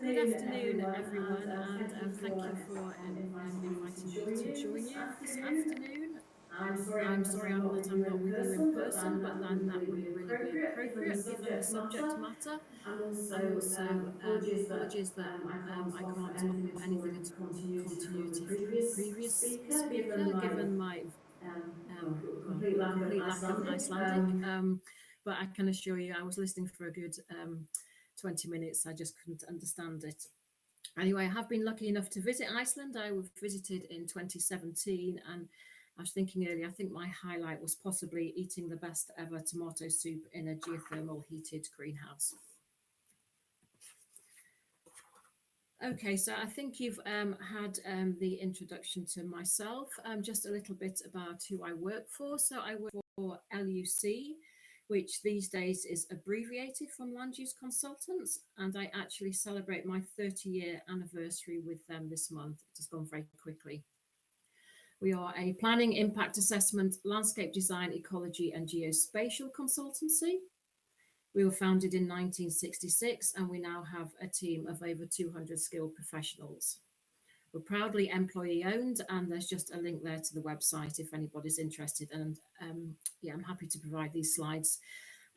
Good afternoon, everyone, and thank you for inviting me to join you this afternoon. I'm sorry that I'm not with you in person, but then that wouldn't really be appropriate given the subject matter. And also, apologies that I can't offer anything at all continuity from the previous speaker, given my complete lack of Icelandic. But I can assure you, I was listening for a good 20 minutes. I just couldn't understand it. Anyway, I have been lucky enough to visit Iceland. I visited in 2017, and I was thinking earlier, I think my highlight was possibly eating the best ever tomato soup in a geothermal heated greenhouse. Okay, so I think you've had the introduction to myself. Just a little bit about who I work for. So I work for LUC, which these days is abbreviated from Land Use Consultants, and I actually celebrate my 30-year anniversary with them this month. It has gone very quickly. We are a planning, impact assessment, landscape design, ecology and geospatial consultancy. We were founded in 1966 and we now have a team of over 200 skilled professionals. We're proudly employee owned, and there's just a link there to the website if anybody's interested. And yeah, I'm happy to provide these slides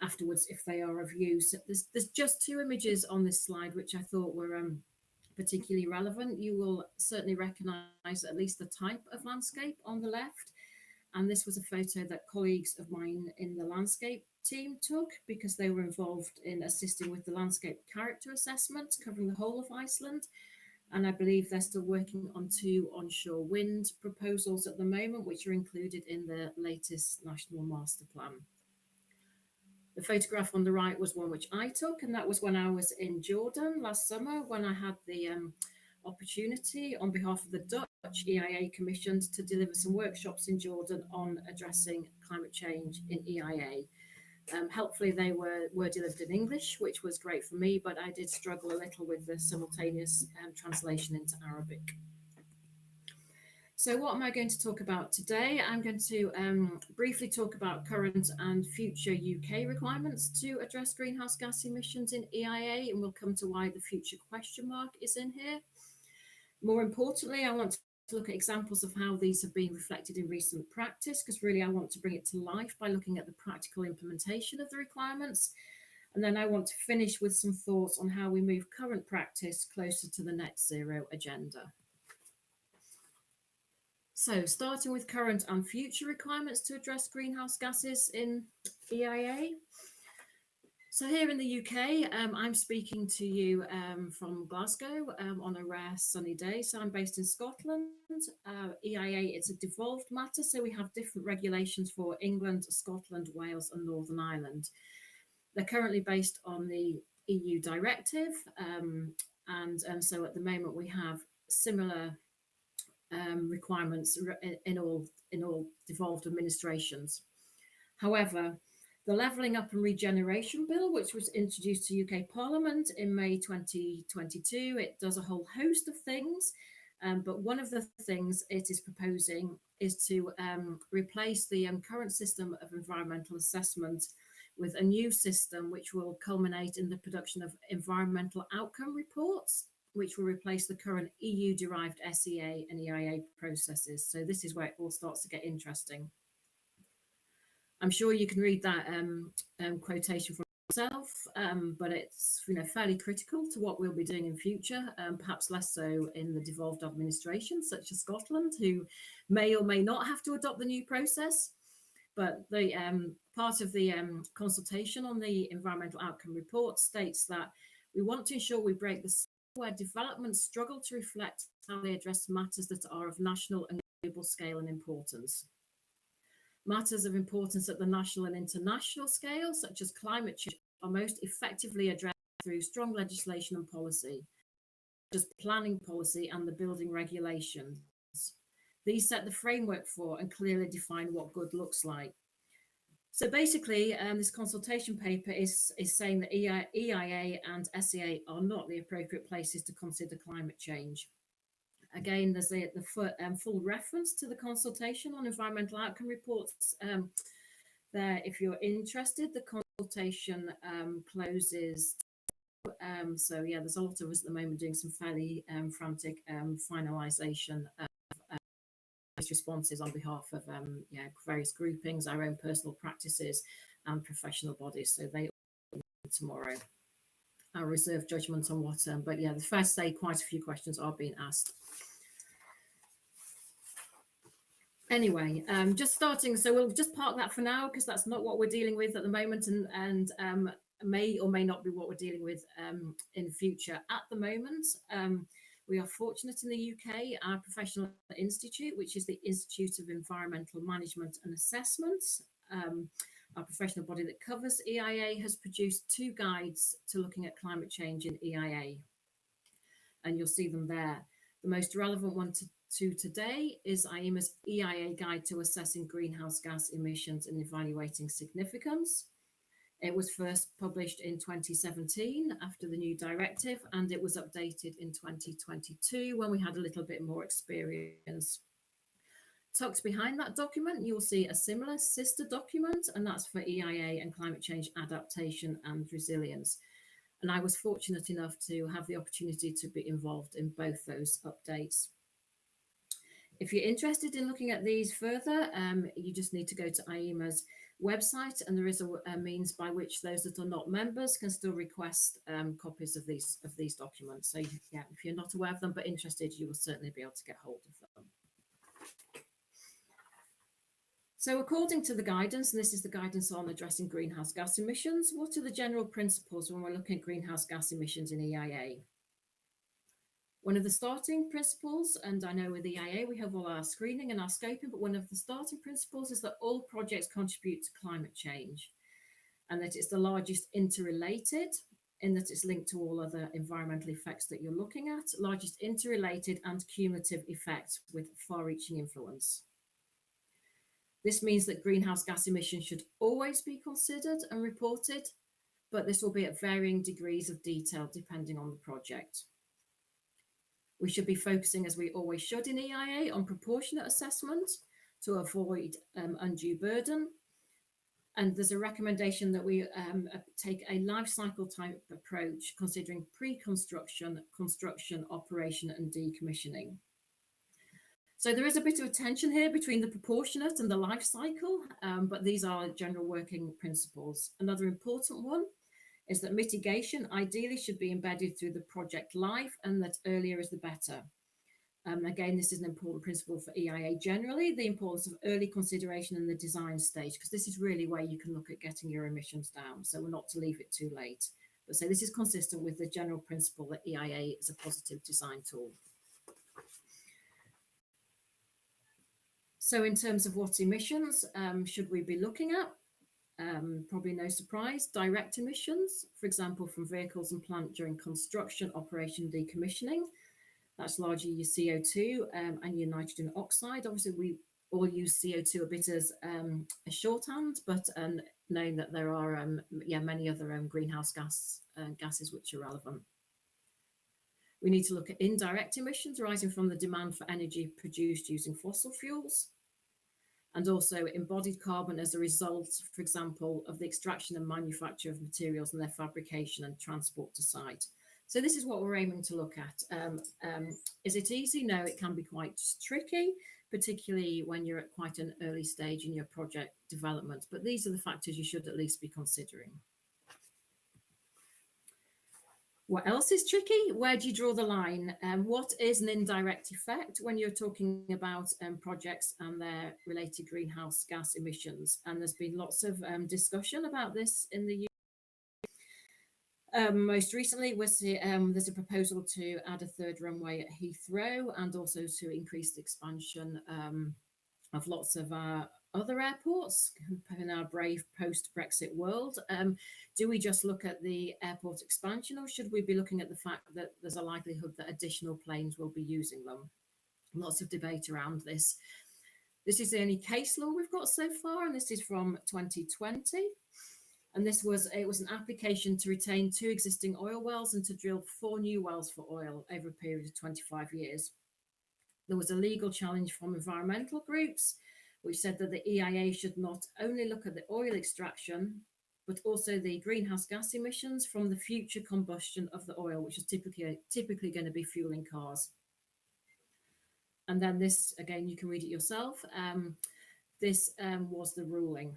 afterwards if they are of use. There's just two images on this slide which I thought were particularly relevant. You will certainly recognize at least the type of landscape on the left. And this was a photo that colleagues of mine in the landscape team took because they were involved in assisting with the landscape character assessment covering the whole of Iceland. And I believe they're still working on 2 onshore wind proposals at the moment, which are included in the latest National Master Plan. The photograph on the right was one which I took, and that was when I was in Jordan last summer, when I had the opportunity on behalf of the Dutch EIA commissioned to deliver some workshops in Jordan on addressing climate change in EIA. Helpfully, they were delivered in English, which was great for me, but I did struggle a little with the simultaneous translation into Arabic. So what am I going to talk about today? I'm going to briefly talk about current and future UK requirements to address greenhouse gas emissions in EIA, and we'll come to why the future question mark is in here. More importantly, I want to look at examples of how these have been reflected in recent practice, because really I want to bring it to life by looking at the practical implementation of the requirements. And then I want to finish with some thoughts on how we move current practice closer to the net zero agenda. So starting with current and future requirements to address greenhouse gases in EIA. So here in the UK, I'm speaking to you from Glasgow on a rare sunny day. So I'm based in Scotland. EIA, it's a devolved matter, so we have different regulations for England, Scotland, Wales and Northern Ireland. They're currently based on the EU directive, and so at the moment we have similar requirements in all devolved administrations. However, the Levelling Up and Regeneration Bill, which was introduced to UK Parliament in May 2022, it does a whole host of things, but one of the things it is proposing is to replace the current system of environmental assessment with a new system which will culminate in the production of environmental outcome reports, which will replace the current EU-derived SEA and EIA processes. So this is where it all starts to get interesting. I'm sure you can read that quotation for yourself, but it's fairly critical to what we'll be doing in future, perhaps less so in the devolved administrations such as Scotland, who may or may not have to adopt the new process. But the part of the consultation on the environmental outcome report states that we want to ensure we break the where developments struggle to reflect how they address matters that are of national and global scale and importance. Matters of importance at the national and international scale, such as climate change, are most effectively addressed through strong legislation and policy, such as planning policy and the building regulations. These set the framework for and clearly define what good looks like. So basically, this consultation paper is saying that EIA and SEA are not the appropriate places to consider climate change. Again, there's the full reference to the consultation on environmental outcome reports there if you're interested. The consultation closes So yeah, there's a lot of us at the moment doing some fairly frantic finalisation of responses on behalf of yeah, various groupings, our own personal practices and professional bodies. So they all tomorrow. I'll reserve judgment on what, but yeah, the first say quite a few questions are being asked. Anyway, just starting, so we'll just park that for now because that's not what we're dealing with at the moment, and may or may not be what we're dealing with in the future. At the moment, we are fortunate in the UK, our professional institute, which is the Institute of Environmental Management and Assessments, our professional body that covers EIA, has produced 2 guides to looking at climate change in EIA. And you'll see them there. The most relevant one to today is IEMA's EIA Guide to Assessing Greenhouse Gas Emissions and Evaluating Significance. It was first published in 2017 after the new directive, and it was updated in 2022 when we had a little bit more experience. Tucked behind that document, you'll see a similar sister document, and that's for EIA and climate change adaptation and resilience. And I was fortunate enough to have the opportunity to be involved in both those updates. If you're interested in looking at these further, you just need to go to IEMA's website, and there is a means by which those that are not members can still request copies of these documents. So yeah, if you're not aware of them but interested, you will certainly be able to get hold of them. So according to the guidance, and this is the guidance on addressing greenhouse gas emissions, what are the general principles when we're looking at greenhouse gas emissions in EIA? One of the starting principles, and I know with EIA we have all our screening and our scoping, but one of the starting principles is that all projects contribute to climate change, and that it's the largest interrelated, in that it's linked to all other environmental effects that you're looking at, largest interrelated and cumulative effects with far-reaching influence. This means that greenhouse gas emissions should always be considered and reported, but this will be at varying degrees of detail depending on the project. We should be focusing, as we always should in EIA, on proportionate assessment to avoid undue burden. And there's a recommendation that we take a life cycle type approach, considering pre-construction, construction, operation and decommissioning. So there is a bit of a tension here between the proportionate and the life cycle, but these are general working principles. Another important one is that mitigation ideally should be embedded through the project life, and that earlier is the better. Again, this is an important principle for EIA generally, the importance of early consideration in the design stage, because this is really where you can look at getting your emissions down. So we're not to leave it too late. But so this is consistent with the general principle that EIA is a positive design tool. So in terms of what emissions should we be looking at? Probably no surprise, direct emissions, for example, from vehicles and plant during construction, operation, decommissioning. That's largely your CO2 and your nitrogen oxide. Obviously, we all use CO2 a bit as a shorthand, but knowing that there are many other greenhouse gases which are relevant. We need to look at indirect emissions arising from the demand for energy produced using fossil fuels, and also embodied carbon as a result, for example, of the extraction and manufacture of materials and their fabrication and transport to site. So this is what we're aiming to look at. Is it easy? No, it can be quite tricky, particularly when you're at quite an early stage in your project development, but these are the factors you should at least be considering. What else is tricky? Where do you draw the line? What is an indirect effect when you're talking about projects and their related greenhouse gas emissions? And there's been lots of discussion about this in the UK. Most recently, there's a proposal to add a third runway at Heathrow, and also to increase the expansion of lots of our other airports in our brave post-Brexit world. Do we just look at the airport expansion, or should we be looking at the fact that there's a likelihood that additional planes will be using them? Lots of debate around this. This is the only case law we've got so far, and this is from 2020. And it was an application to retain 2 existing oil wells and to drill 4 new wells for oil over a period of 25 years. There was a legal challenge from environmental groups, which said that the EIA should not only look at the oil extraction, but also the greenhouse gas emissions from the future combustion of the oil, which is typically going to be fueling cars. And then this, again, you can read it yourself. This was the ruling.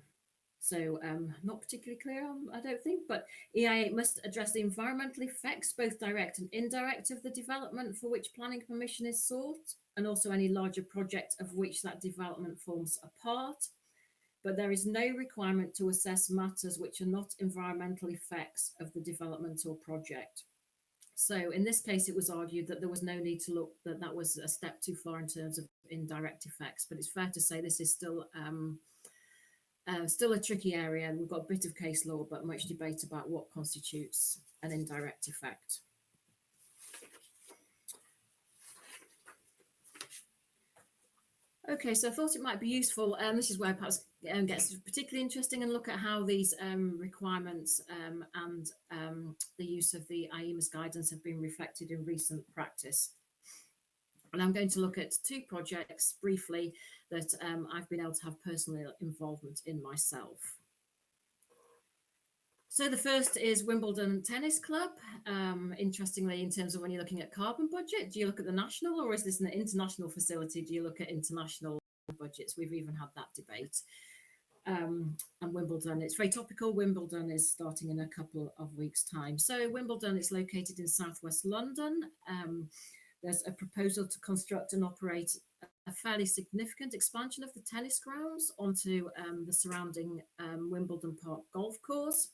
So not particularly clear, I don't think, but EIA must address the environmental effects, both direct and indirect, of the development for which planning permission is sought, and also any larger project of which that development forms a part. But there is no requirement to assess matters which are not environmental effects of the development or project. So in this case, it was argued that there was no need to look, that was a step too far in terms of indirect effects, but it's fair to say this is still a tricky area. We've got a bit of case law, but much debate about what constitutes an indirect effect. Okay, so I thought it might be useful, and this is where perhaps gets particularly interesting, and look at how these requirements and the use of the IEMA's guidance have been reflected in recent practice. And I'm going to look at two projects briefly that I've been able to have personal involvement in myself. So the first is Wimbledon Tennis Club. Interestingly, in terms of when you're looking at carbon budget, do you look at the national, or is this an international facility? Do you look at international budgets? We've even had that debate. And Wimbledon, it's very topical. Wimbledon is starting in a couple of weeks' time. So Wimbledon is located in southwest London. There's a proposal to construct and operate a fairly significant expansion of the tennis grounds onto the surrounding Wimbledon Park golf course.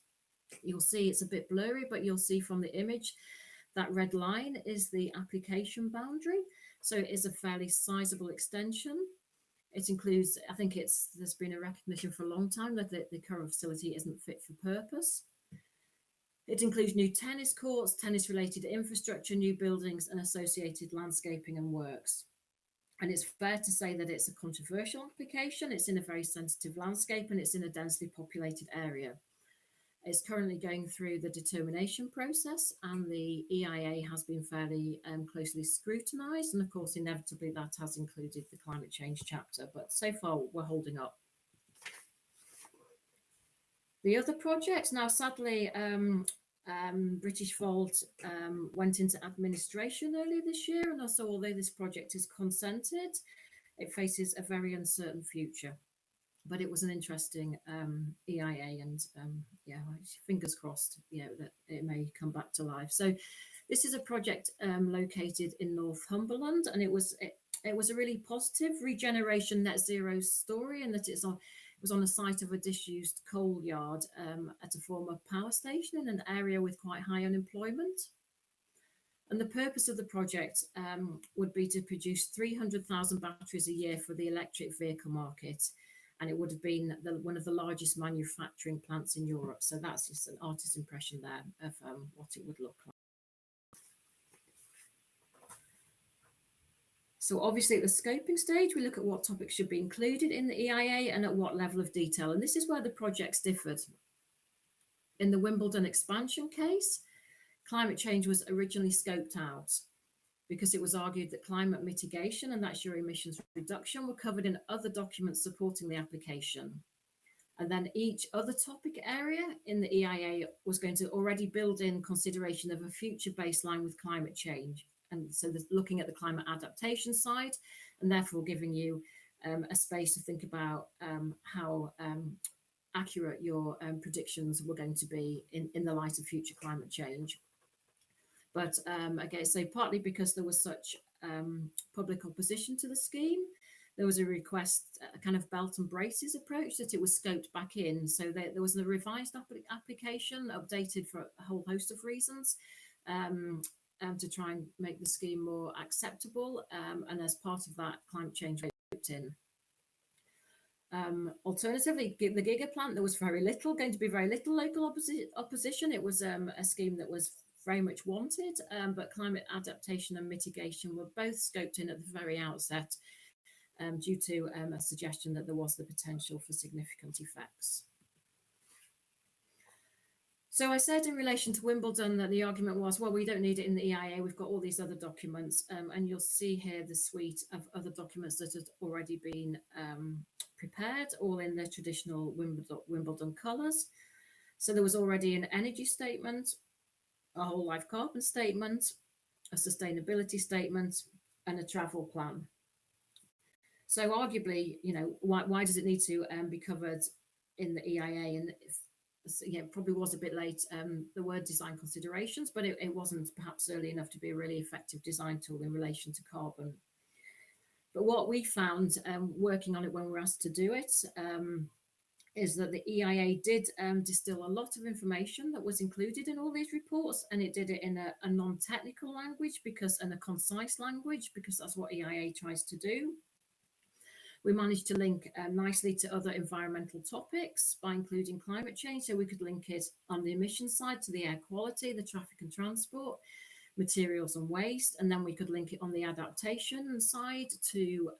You'll see it's a bit blurry, but you'll see from the image that red line is the application boundary. So it is a fairly sizable extension. It includes, I think there's been a recognition for a long time that the current facility isn't fit for purpose. It includes new tennis courts, tennis-related infrastructure, new buildings, and associated landscaping and works. And it's fair to say that it's a controversial application. It's in a very sensitive landscape, and it's in a densely populated area. It's currently going through the determination process, and the EIA has been fairly closely scrutinised. And of course, inevitably, that has included the climate change chapter. But so far, we're holding up. The other project, now sadly, British Vault went into administration earlier this year, and also although this project is consented, it faces a very uncertain future. But it was an interesting EIA, and yeah, fingers crossed, that it may come back to life. So this is a project located in Northumberland, and it was a really positive regeneration net zero story, and that it was on the site of a disused coal yard at a former power station in an area with quite high unemployment. And the purpose of the project would be to produce 300,000 batteries a year for the electric vehicle market. And it would have been one of the largest manufacturing plants in Europe. So that's just an artist's impression there of what it would look like. So obviously at the scoping stage, we look at what topics should be included in the EIA and at what level of detail. And this is where the projects differed. In the Wimbledon expansion case, climate change was originally scoped out because it was argued that climate mitigation, and that's your emissions reduction, were covered in other documents supporting the application. And then each other topic area in the EIA was going to already build in consideration of a future baseline with climate change. And so looking at the climate adaptation side, and therefore giving you a space to think about how accurate your predictions were going to be in the light of future climate change. But again, so partly because there was such public opposition to the scheme, there was a request, a kind of belt and braces approach, that it was scoped back in. So there was a revised application, updated for a whole host of reasons, to try and make the scheme more acceptable. And as part of that, climate change was scoped in. Alternatively, the Giga plant, there was going to be very little local opposition. It was a scheme that was very much wanted, but climate adaptation and mitigation were both scoped in at the very outset due to a suggestion that there was the potential for significant effects. So I said in relation to Wimbledon that the argument was, well, we don't need it in the EIA, we've got all these other documents, and you'll see here the suite of other documents that had already been prepared, all in the traditional Wimbledon colours. So there was already an energy statement, a whole life carbon statement, a sustainability statement, and a travel plan. So arguably, why does it need to be covered in the EIA? And it probably was a bit late, the word design considerations, but it wasn't perhaps early enough to be a really effective design tool in relation to carbon. But what we found working on it when we were asked to do it is that the EIA did distill a lot of information that was included in all these reports, and it did it in a non-technical language and a concise language, because that's what EIA tries to do. We managed to link nicely to other environmental topics by including climate change. So we could link it on the emissions side to the air quality, the traffic and transport, materials and waste. And then we could link it on the adaptation side to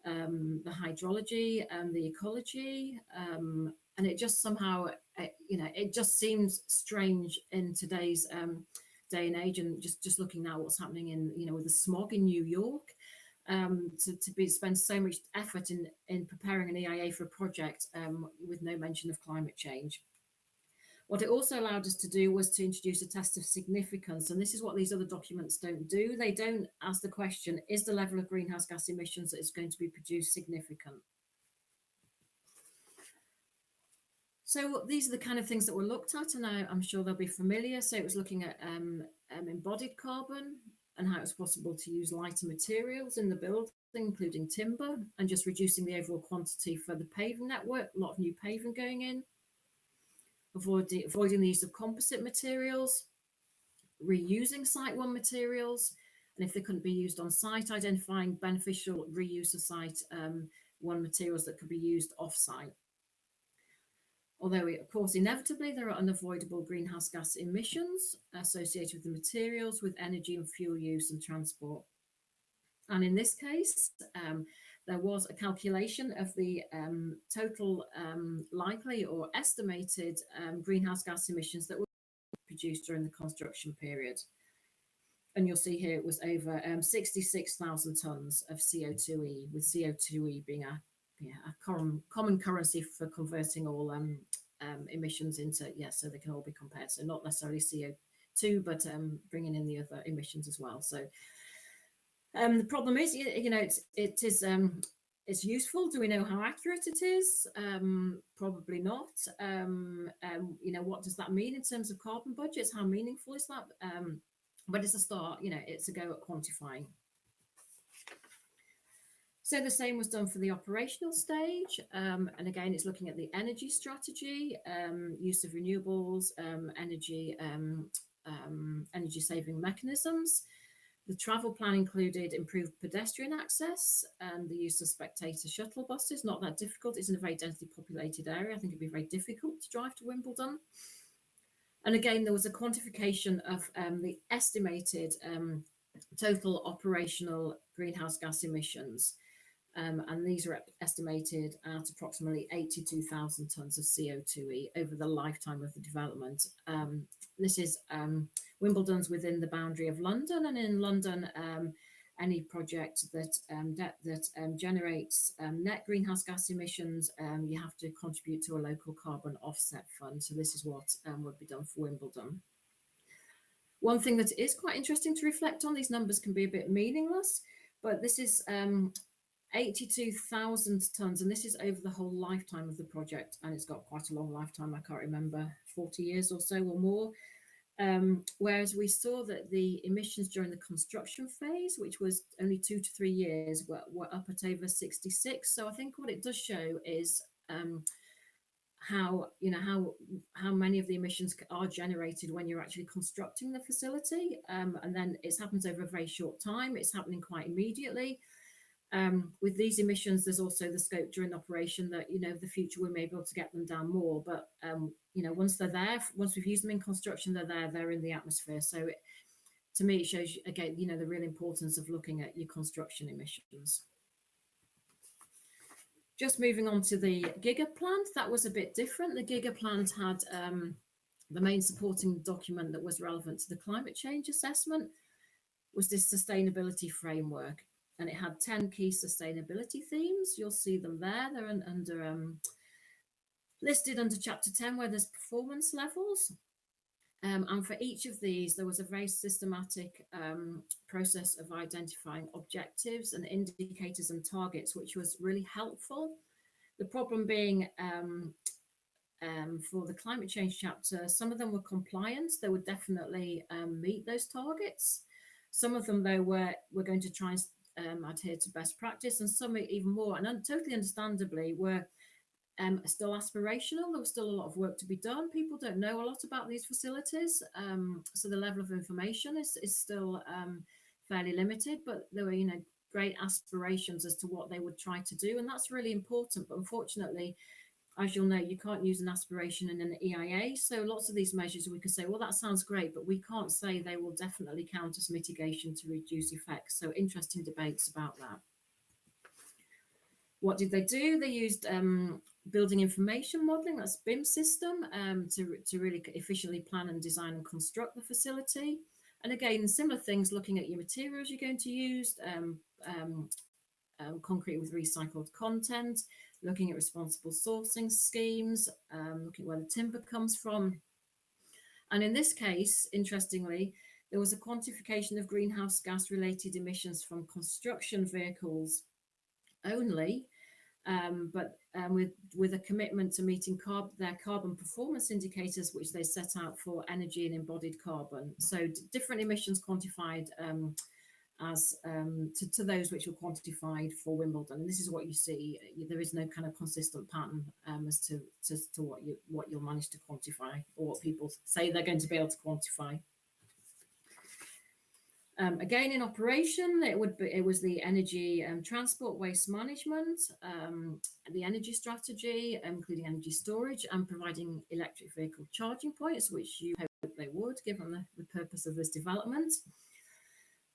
the hydrology and the ecology. And it just somehow, it just seems strange in today's day and age. And just looking now what's happening in, with the smog in New York. To spend so much effort in preparing an EIA for a project with no mention of climate change. What it also allowed us to do was to introduce a test of significance, and this is what these other documents don't do. They don't ask the question, is the level of greenhouse gas emissions that is going to be produced significant? So these are the kind of things that were looked at, and I'm sure they'll be familiar. So it was looking at embodied carbon, and how it's possible to use lighter materials in the building, including timber, and just reducing the overall quantity for the paving network, a lot of new paving going in, avoiding the use of composite materials, reusing Site 1 materials, and if they couldn't be used on site, identifying beneficial reuse of Site 1 materials that could be used off-site. Although, of course, inevitably, there are unavoidable greenhouse gas emissions associated with the materials, with energy and fuel use and transport. And in this case, there was a calculation of the total likely or estimated greenhouse gas emissions that were produced during the construction period. And you'll see here it was over 66,000 tonnes of CO2e, with CO2e being a common currency for converting all emissions into, so they can all be compared. So not necessarily CO2, but bringing in the other emissions as well. So the problem is, it's useful. Do we know how accurate it is? Probably not. What does that mean in terms of carbon budgets? How meaningful is that? But it's a start. It's a go at quantifying. So the same was done for the operational stage. And again, it's looking at the energy strategy, use of renewables, energy saving mechanisms. The travel plan included improved pedestrian access and the use of spectator shuttle buses. Not that difficult. It's in a very densely populated area. I think it'd be very difficult to drive to Wimbledon. And again, there was a quantification of the estimated total operational greenhouse gas emissions. And these are estimated at approximately 82,000 tonnes of CO2e over the lifetime of the development. This is Wimbledon's within the boundary of London, and in London, any project that generates net greenhouse gas emissions, you have to contribute to a local carbon offset fund. So this is what would be done for Wimbledon. One thing that is quite interesting to reflect on, these numbers can be a bit meaningless, but this is 82,000 tonnes, and this is over the whole lifetime of the project, and it's got quite a long lifetime. I can't remember, 40 years or so or more. Whereas we saw that the emissions during the construction phase, which was only 2 to 3 years, were up at over 66. So I think what it does show is how many of the emissions are generated when you're actually constructing the facility, and then it happens over a very short time. It's happening quite immediately. With these emissions, there's also the scope during operation that, the future we may be able to get them down more. But, once they're there, once we've used them in construction, they're in the atmosphere. So to me, it shows, again, the real importance of looking at your construction emissions. Just moving on to the gigaplant, that was a bit different. The gigaplant had the main supporting document that was relevant to the climate change assessment was this sustainability framework. And it had 10 key sustainability themes. You'll see them there. They're under listed under Chapter 10, where there's performance levels. And for each of these, there was a very systematic process of identifying objectives and indicators and targets, which was really helpful. The problem being for the climate change chapter, some of them were compliant. They would definitely meet those targets. Some of them, though, were going to try and adhere to best practice, and some even more, and totally understandably, were still aspirational. There was still a lot of work to be done. People don't know a lot about these facilities, so the level of information is still fairly limited, but there were, great aspirations as to what they would try to do, and that's really important. But unfortunately, as you'll know, you can't use an aspiration in an EIA. So lots of these measures, we could say, well, that sounds great, but we can't say they will definitely count as mitigation to reduce effects. So interesting debates about that. What did they do? They used building information modelling, that's BIM system, to really efficiently plan and design and construct the facility. And again, similar things, looking at your materials you're going to use, concrete with recycled content, looking at responsible sourcing schemes, looking at where the timber comes from. And in this case, interestingly, there was a quantification of greenhouse gas related emissions from construction vehicles only, but with a commitment to meeting their carbon performance indicators, which they set out for energy and embodied carbon. So different emissions quantified as to those which were quantified for Wimbledon. And this is what you see. There is no kind of consistent pattern as to what you'll manage to quantify, or what people say they're going to be able to quantify. Again, in operation, it was the energy transport, waste management, the energy strategy, including energy storage, and providing electric vehicle charging points, which you hope they would, given the purpose of this development.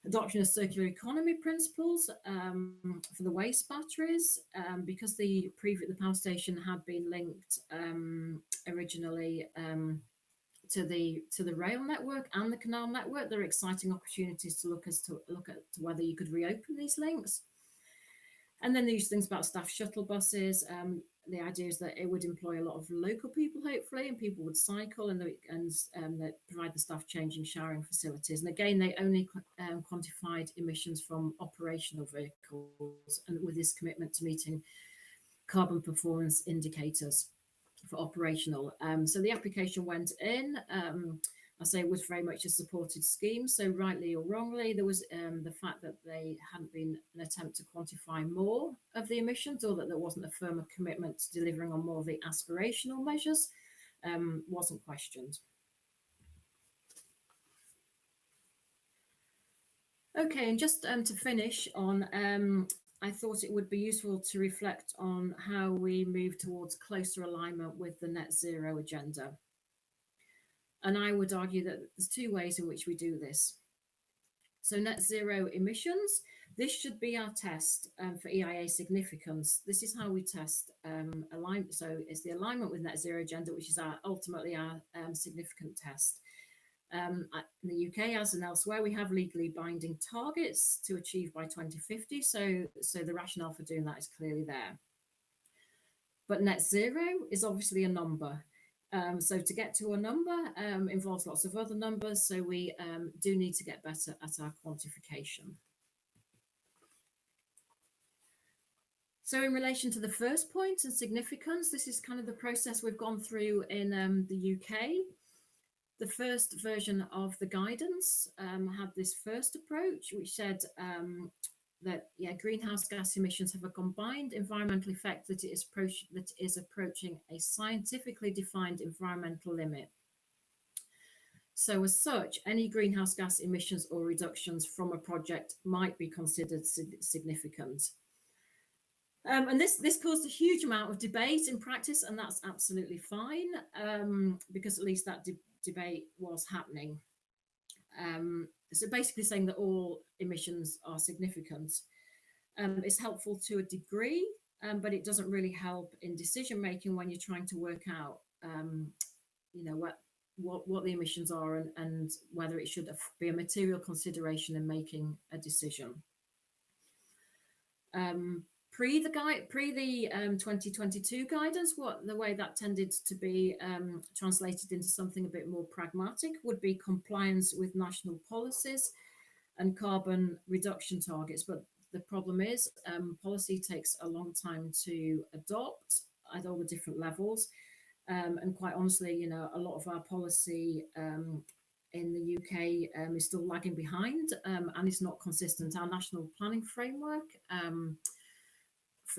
Adoption of circular economy principles for the waste batteries, because the power station had been linked originally to the rail network and the canal network. There are exciting opportunities to look at whether you could reopen these links. And then these things about staff shuttle buses. The idea is that it would employ a lot of local people, hopefully, and people would cycle, and that provide the staff changing, showering facilities. And again, they only quantified emissions from operational vehicles, and with this commitment to meeting carbon performance indicators for operational. So the application went in. I say it was very much a supported scheme. So rightly or wrongly, there was the fact that they hadn't been an attempt to quantify more of the emissions, or that there wasn't a firmer commitment to delivering on more of the aspirational measures, wasn't questioned. Okay, and just to finish on, I thought it would be useful to reflect on how we move towards closer alignment with the net zero agenda. And I would argue that there's two ways in which we do this. So net zero emissions, this should be our test for EIA significance. This is how we test alignment. So it's the alignment with net zero agenda, which is ultimately our significant test. In the UK, as and elsewhere, we have legally binding targets to achieve by 2050. So the rationale for doing that is clearly there. But net zero is obviously a number. So to get to a number involves lots of other numbers. So we do need to get better at our quantification. So in relation to the first point and significance, this is kind of the process we've gone through in the UK. The first version of the guidance had this first approach, which said that greenhouse gas emissions have a combined environmental effect that is approaching a scientifically defined environmental limit. So as such, any greenhouse gas emissions or reductions from a project might be considered significant. And this caused a huge amount of debate in practice, and that's absolutely fine, because at least that debate was happening. So basically saying that all emissions are significant is helpful to a degree, but it doesn't really help in decision making when you're trying to work out, what the emissions are and whether it should be a material consideration in making a decision. pre the 2022 guidance, the way that tended to be translated into something a bit more pragmatic would be compliance with national policies and carbon reduction targets. But the problem is policy takes a long time to adopt at all the different levels. And quite honestly, you know, a lot of our policy in the UK is still lagging behind and it's not consistent. Our national planning framework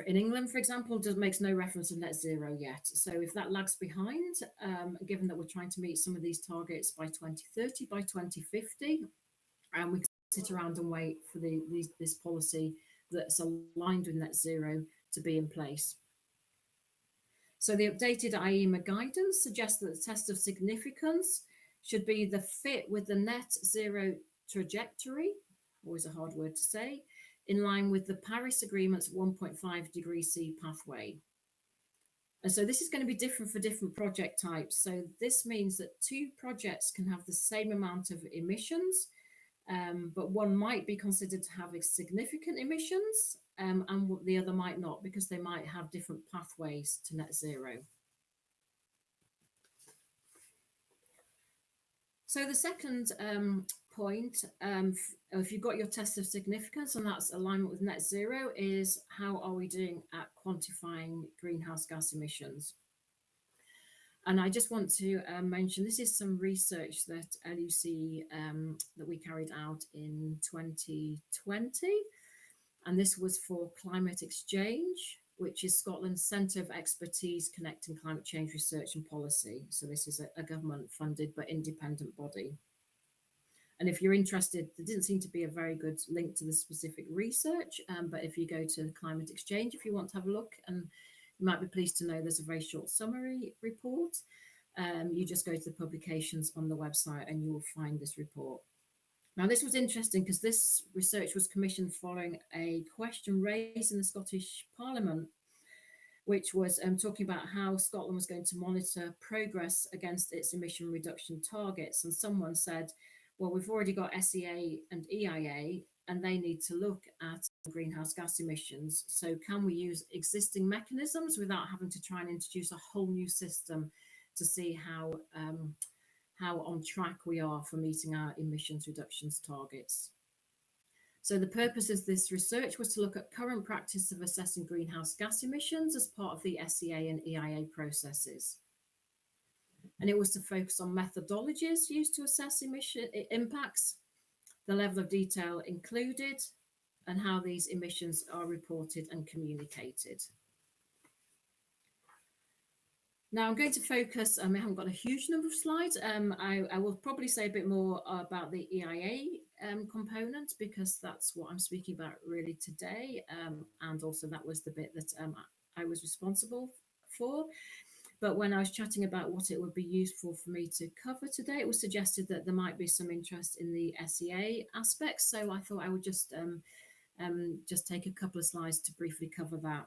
in England, for example, makes no reference to net zero yet. So if that lags behind, given that we're trying to meet some of these targets by 2030, by 2050, and we sit around and wait for this policy that's aligned with net zero to be in place. So the updated IEMA guidance suggests that the test of significance should be the fit with the net zero trajectory, always a hard word to say, in line with the Paris Agreement's 1.5 degrees C pathway. And so this is going to be different for different project types. So this means that 2 projects can have the same amount of emissions, but one might be considered to have significant emissions and the other might not, because they might have different pathways to net zero. So the second point, if you've got your test of significance and that's alignment with net zero, is how are we doing at quantifying greenhouse gas emissions? And I just want to mention, this is some research that LUC that we carried out in 2020. And this was for Climate Exchange, which is Scotland's Centre of Expertise Connecting Climate Change Research and Policy. So this is a government-funded but independent body. And if you're interested, there didn't seem to be a very good link to the specific research, but if you go to the Climate Exchange, if you want to have a look, and you might be pleased to know there's a very short summary report. You just go to the publications on the website and you will find this report. Now, this was interesting because this research was commissioned following a question raised in the Scottish Parliament, which was talking about how Scotland was going to monitor progress against its emission reduction targets. And someone said, well, we've already got SEA and EIA, and they need to look at greenhouse gas emissions. So can we use existing mechanisms without having to try and introduce a whole new system to see how on track we are for meeting our emissions reductions targets? So the purpose of this research was to look at current practice of assessing greenhouse gas emissions as part of the SEA and EIA processes. And it was to focus on methodologies used to assess emission impacts, the level of detail included, and how these emissions are reported and communicated. Now I'm going to focus, I haven't got a huge number of slides. I will probably say a bit more about the EIA component, because that's what I'm speaking about really today. And also that was the bit that I was responsible for. But when I was chatting about what it would be useful for me to cover today, it was suggested that there might be some interest in the SEA aspects. So I thought I would just take a couple of slides to briefly cover that,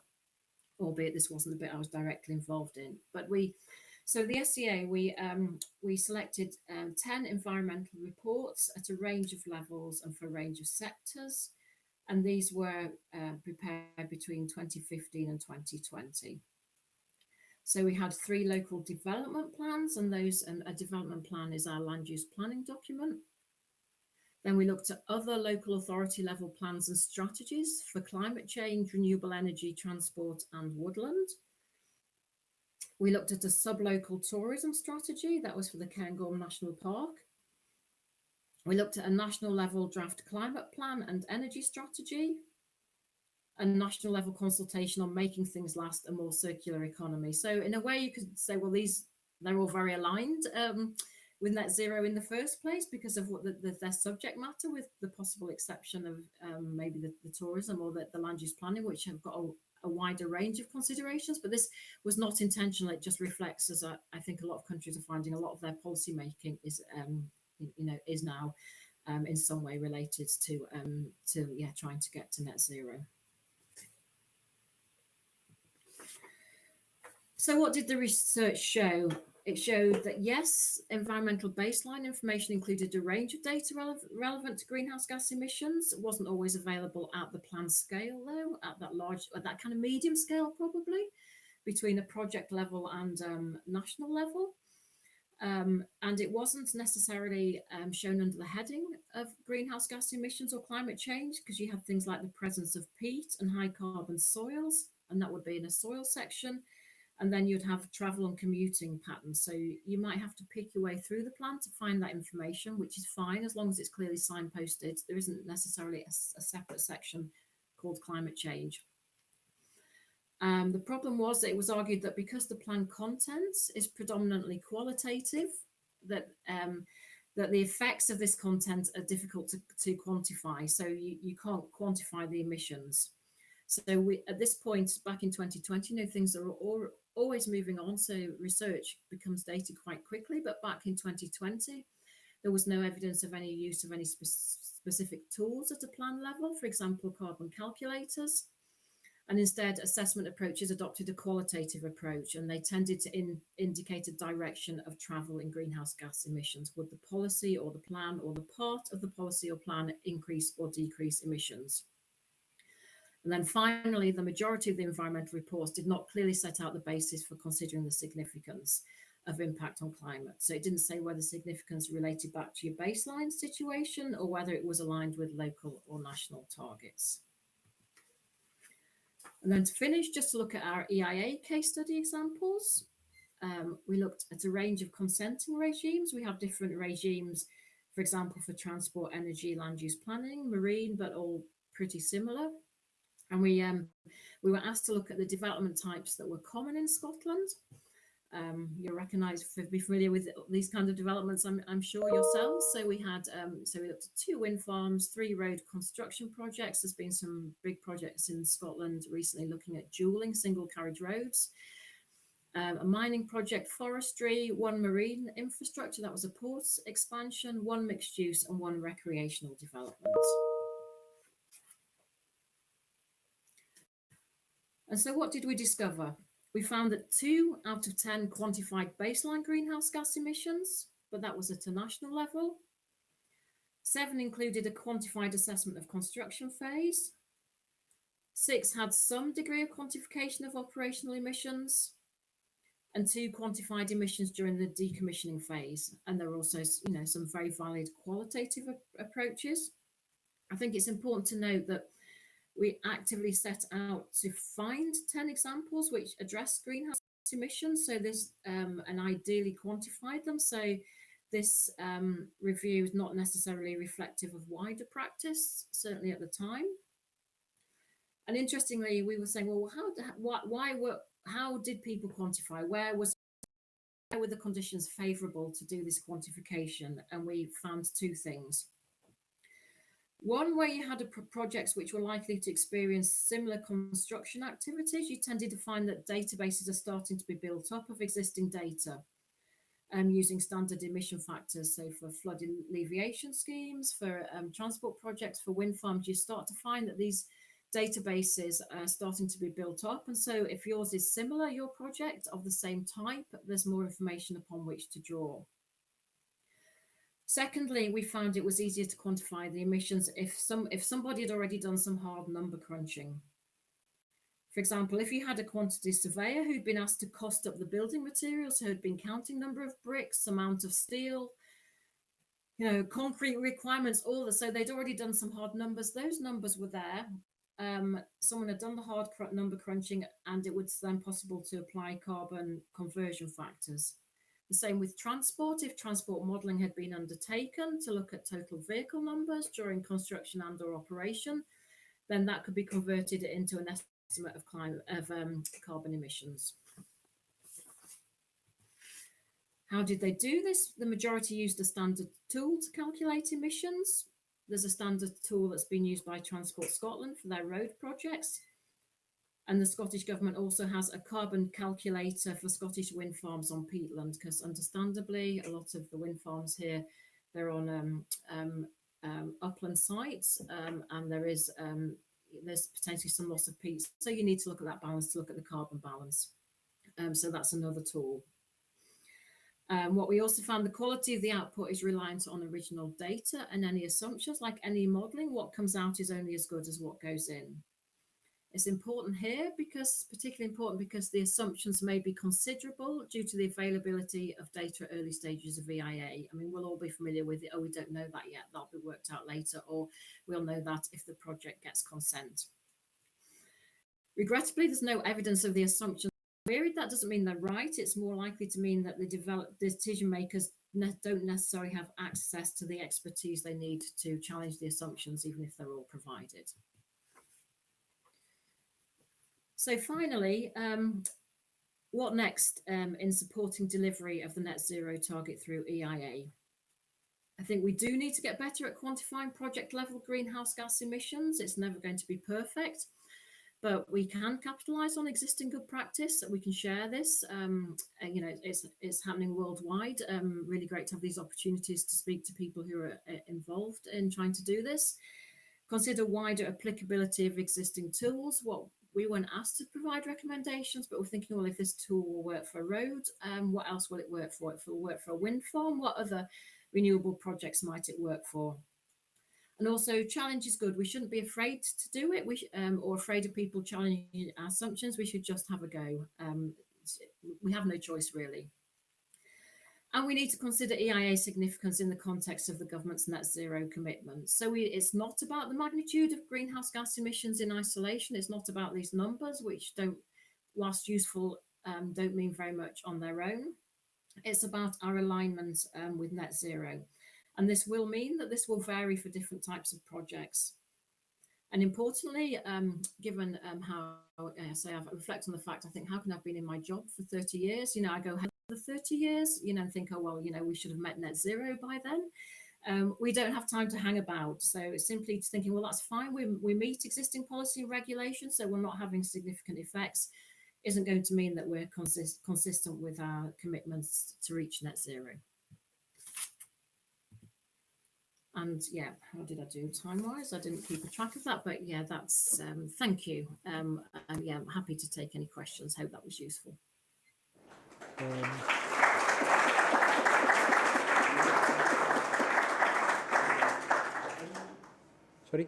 albeit this wasn't the bit I was directly involved in. But so the SEA, we selected 10 environmental reports at a range of levels and for a range of sectors. And these were prepared between 2015 and 2020. So we had 3 local development plans, and a development plan is our land use planning document. Then we looked at other local authority level plans and strategies for climate change, renewable energy, transport and woodland. We looked at a sub-local tourism strategy, that was for the Cairngorm National Park. We looked at a national level draft climate plan and energy strategy, a national level consultation on making things last, a more circular economy. So in a way you could say, well, they're all very aligned with net zero in the first place because of what their subject matter, with the possible exception of maybe the tourism or the land use planning, which have got a wider range of considerations. But this was not intentional. It just reflects, as I think a lot of countries are finding, a lot of their policy making is now in some way related to trying to get to net zero. So what did the research show? It showed that yes, environmental baseline information included a range of data relevant to greenhouse gas emissions. It wasn't always available at the planned scale, though, at that kind of medium scale, probably, between a project level and national level. And it wasn't necessarily shown under the heading of greenhouse gas emissions or climate change, because you have things like the presence of peat and high carbon soils, and that would be in a soil section. And then you'd have travel and commuting patterns. So you might have to pick your way through the plan to find that information, which is fine as long as it's clearly signposted. There isn't necessarily a separate section called climate change. The problem was that it was argued that because the plan content is predominantly qualitative, that the effects of this content are difficult to quantify. So you can't quantify the emissions. So we, at this point, back in 2020, things are always moving on. So research becomes dated quite quickly. But back in 2020, there was no evidence of any use of any specific tools at a plan level, for example, carbon calculators. And instead, assessment approaches adopted a qualitative approach, and they tended to indicate a direction of travel in greenhouse gas emissions. Would the policy or the plan or the part of the policy or plan increase or decrease emissions? And then finally, the majority of the environmental reports did not clearly set out the basis for considering the significance of impact on climate. So it didn't say whether significance related back to your baseline situation or whether it was aligned with local or national targets. And then to finish, just to look at our EIA case study examples. We looked at a range of consenting regimes. We have different regimes, for example, for transport, energy, land use planning, marine, but all pretty similar. And we were asked to look at the development types that were common in Scotland. You'll recognise, be familiar with these kinds of developments, I'm sure yourselves. So we had, so we looked at 2 wind farms, 3 road construction projects. There's been some big projects in Scotland recently looking at dualling single carriage roads. A mining project, forestry, 1 marine infrastructure, that was a port expansion, 1 mixed use and 1 recreational development. And so what did we discover? We found that 2 out of 10 quantified baseline greenhouse gas emissions, but that was at a national level. 7 included a quantified assessment of construction phase. 6 had some degree of quantification of operational emissions, and 2 quantified emissions during the decommissioning phase. And there were also, some very valid qualitative approaches. I think it's important to note that we actively set out to find 10 examples which address greenhouse emissions, so this and ideally quantified them. So this review is not necessarily reflective of wider practice, certainly at the time. And interestingly, we were saying, well, how did people quantify? Where were the conditions favourable to do this quantification? And we found 2 things. One, where you had projects which were likely to experience similar construction activities, you tended to find that databases are starting to be built up of existing data using standard emission factors. So for flood alleviation schemes, for transport projects, for wind farms, you start to find that these databases are starting to be built up. And so if yours is similar, your project of the same type, there's more information upon which to draw. Secondly, we found it was easier to quantify the emissions if somebody had already done some hard number crunching. For example, if you had a quantity surveyor who'd been asked to cost up the building materials, who had been counting number of bricks, amount of steel, concrete requirements, all that. So they'd already done some hard numbers. Those numbers were there. Someone had done the hard number crunching, and it was then possible to apply carbon conversion factors. The same with transport. If transport modelling had been undertaken to look at total vehicle numbers during construction and/or operation, then that could be converted into an estimate of carbon emissions. How did they do this? The majority used a standard tool to calculate emissions. There's a standard tool that's been used by Transport Scotland for their road projects. And the Scottish Government also has a carbon calculator for Scottish wind farms on peatland, because understandably, a lot of the wind farms here, they're on upland sites, and there's potentially some loss of peat. So you need to look at that balance, to look at the carbon balance. So that's another tool. What we also found, the quality of the output is reliant on original data and any assumptions. Like any modelling, what comes out is only as good as what goes in. It's important here particularly important because the assumptions may be considerable due to the availability of data at early stages of EIA. I mean, we'll all be familiar with it. Oh, we don't know that yet. That'll be worked out later, or we'll know that if the project gets consent. Regrettably, there's no evidence of the assumptions queried. That doesn't mean they're right. It's more likely to mean that the decision makers don't necessarily have access to the expertise they need to challenge the assumptions, even if they're all provided. So finally, what next in supporting delivery of the net zero target through EIA? I think we do need to get better at quantifying project level greenhouse gas emissions. It's never going to be perfect, but we can capitalise on existing good practice. We can share this. You know, it's happening worldwide. Really great to have these opportunities to speak to people who are involved in trying to do this. Consider wider applicability of existing tools. We weren't asked to provide recommendations, but we're thinking, well, if this tool will work for a road, what else will it work for? If it will work for a wind farm, what other renewable projects might it work for? And also, challenge is good. We shouldn't be afraid to do it, or afraid of people challenging our assumptions. We should just have a go. We have no choice, really. And we need to consider EIA significance in the context of the government's net zero commitment. So it's not about the magnitude of greenhouse gas emissions in isolation. It's not about these numbers, which whilst useful, don't mean very much on their own. It's about our alignment with net zero. And this will mean that this will vary for different types of projects. And importantly, given how, say, I reflect on the fact, I think, how can I have been in my job for 30 years? You know, I go ahead for 30 years, you know, and think, oh, well, you know, we should have met net zero by then. We don't have time to hang about. So simply thinking, well, that's fine. We meet existing policy and regulations, so we're not having significant effects, isn't going to mean that we're consistent with our commitments to reach net zero. And yeah, how did I do time-wise? I didn't keep a track of that, but yeah, that's, thank you. And yeah, I'm happy to take any questions. Hope that was useful. Sorry?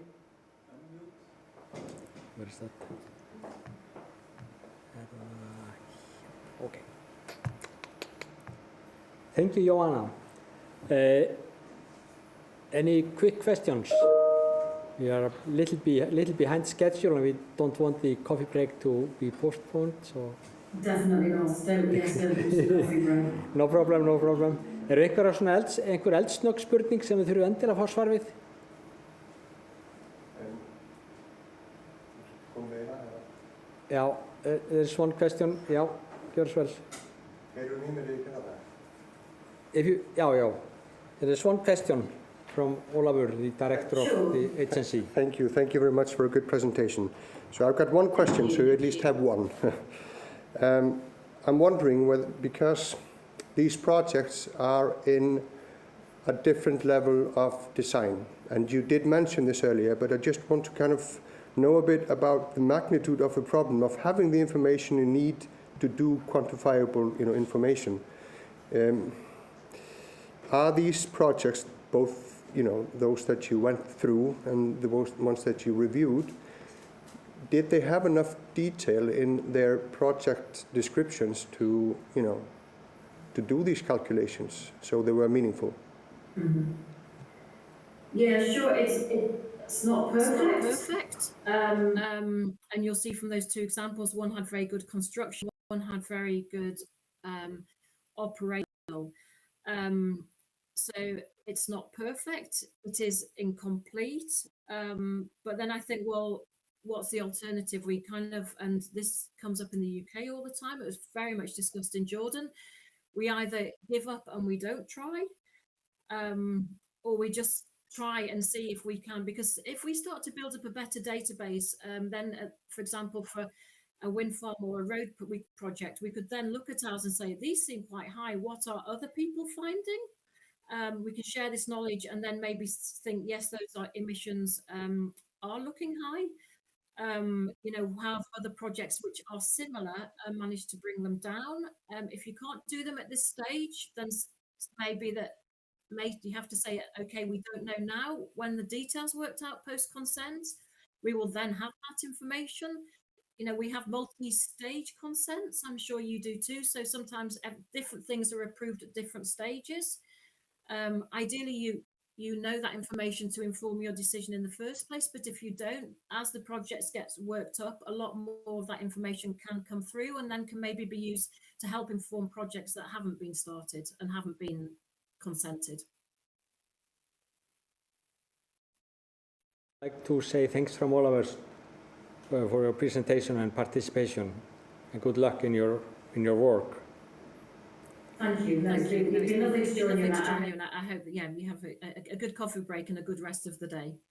Where is that? Okay. Thank you, Joanna. Any quick questions? We are a little behind schedule, and we don't want the coffee break to be postponed. So. Definitely not. Don't push the coffee break. No problem, no problem. Einhver eldsnögg spurning sem við þurfum endilega að fá svar við? Já, there's one question. Já, gjör svo vel. Já. There is one question from Ólafur, the director of the agency. Thank you very much for a good presentation. So I've got one question, so you at least have one. I'm wondering whether, because these projects are in a different level of design, and you did mention this earlier, but I just want to kind of know a bit about the magnitude of the problem of having the information you need to do quantifiable, information. Are these projects, both those that you went through and the ones that you reviewed, did they have enough detail in their project descriptions to do these calculations so they were meaningful? Mm-hmm. Yeah, sure. It's not perfect. And you'll see from those two examples, one had very good construction, one had very good operational. So it's not perfect. It is incomplete. But then I think, well, what's the alternative? We kind of, and this comes up in the UK all the time. It was very much discussed in Jordan. We either give up and we don't try, or we just try and see if we can, because if we start to build up a better database, then, for example, for a wind farm or a road project, we could then look at ours and say, these seem quite high. What are other people finding? We can share this knowledge and then maybe think, yes, those are emissions are looking high. you know, have other projects which are similar and manage to bring them down. If you can't do them at this stage, then maybe you have to say, okay, we don't know now. When the details worked out post-consent, we will then have that information. You know, we have multi-stage consents. I'm sure you do too. So sometimes different things are approved at different stages. Ideally, you know that information to inform your decision in the first place. But if you don't, as the projects gets worked up, a lot more of that information can come through and then can maybe be used to help inform projects that haven't been started and haven't been consented. I'd like to say thanks from all of us for your presentation and participation, and good luck in your work. Thank you. Thank you. It's been lovely to join you. I hope, yeah, you have a good coffee break and a good rest of the day.